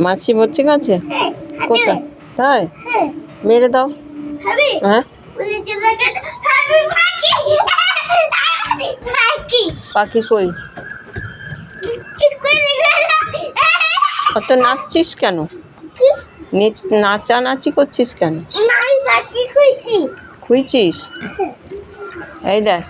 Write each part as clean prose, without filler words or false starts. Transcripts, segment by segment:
মাছি পড়ছে গাছে কোথায় তাই মেরে দাও হ্যাঁ পাখি কই অত নাচছিস কেন নাচানাচি করছিস কেন খুঁজছিস এই দেখ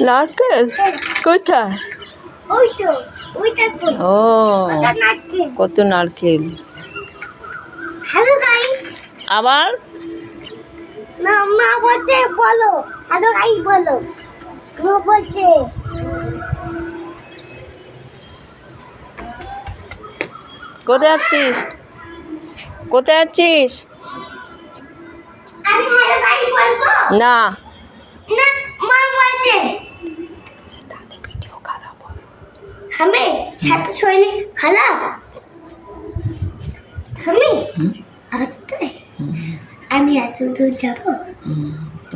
নারকেল কোথায় ও কত নারকেল আবার মা বলছে বলো হ্যালো গাইস বলো মা বলছে কোথায় যাচ্ছিস কোথায় যাচ্ছিস আমি হ্যালো গাইস বলবো না না মা বলছে তাহলে ভিডিও খারাপ হবে আমি সাথে শরীর খারাপ আমি আমি এত দূর যাবো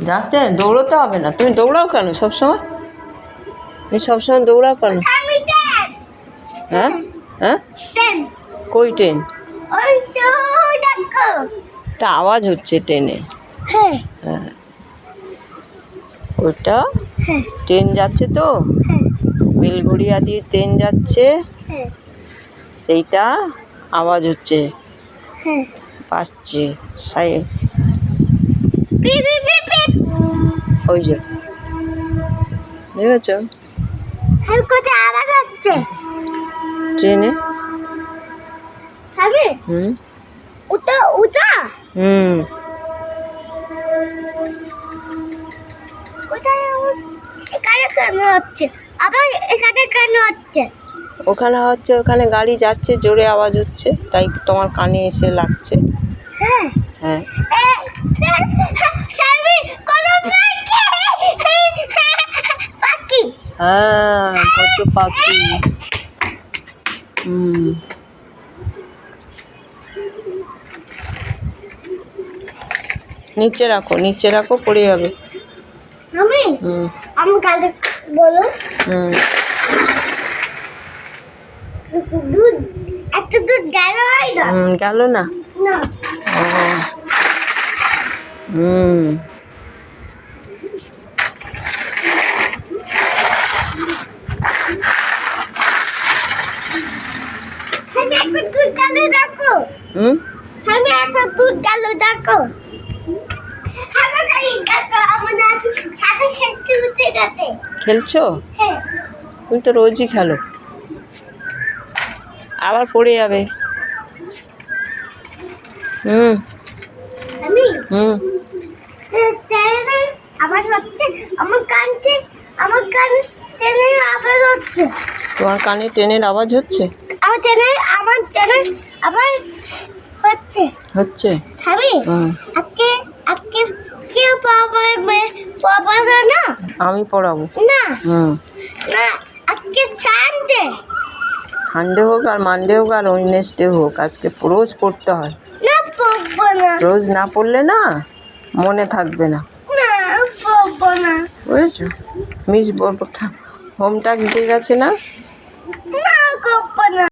যাতে দৌড়তে হবে না তুমি দৌড়াও কেন সবসময় তুমি সবসময় দৌড়াও কেন হ্যাঁ হ্যাঁ কই ট্রেন ওই তো দেখো একটা আওয়াজ হচ্ছে ট্রেনে হ্যাঁ হ্যাঁ ওটা হ্যাঁ ট্রেন যাচ্ছে তো বেলঘড়িয়া দিয়ে ট্রেন যাচ্ছে হ্যাঁ সেইটা আওয়াজ হচ্ছে হ্যাঁ পাচ্ছে সাই পিপ পিপ পিপ পিপ ওই যে দেখেছো আর কোথায় আওয়াজ হচ্ছে ট্রেনে হবে উতা উতা কোথায় এখানে কেন হচ্ছে আবার এখানে কেন হচ্ছে ওখানে হচ্ছে ওখানে গাড়ি যাচ্ছে জোরে আওয়াজ হচ্ছে তাই তোমার কানে এসে লাগছে হ্যাঁ হ্যাঁ পাখি হ্যাঁ কত পাখি নিচে রাখো পড়ে যাবে আমি আমি কালে বলো দুধ এত দুধ গেল না না আমি এত দুধ গেলে দেখো আমি এত দুধ গেলে দেখো খেলছো তুমি তো রোজই খেলো আবার পড়ে যাবে আবার হচ্ছে আমার কান টেনে আবার হচ্ছে তোমার কানে ট্রেনের আওয়াজ হচ্ছে আমার টেনে আবার হচ্ছে খাবি আজকে আজকে কেউ পড়াবে না আমি পড়াবো না না আজকে সানডে হোক আর মানডে হোক আর ওয়েডনেসডে হোক আজকে রোজ পড়তে হয় না পড়বো না রোজ না পড়লে না মনে থাকবে না না পড়বো না বুঝেছো মিস বলবো হোম টাস্ক দিয়ে গেছে না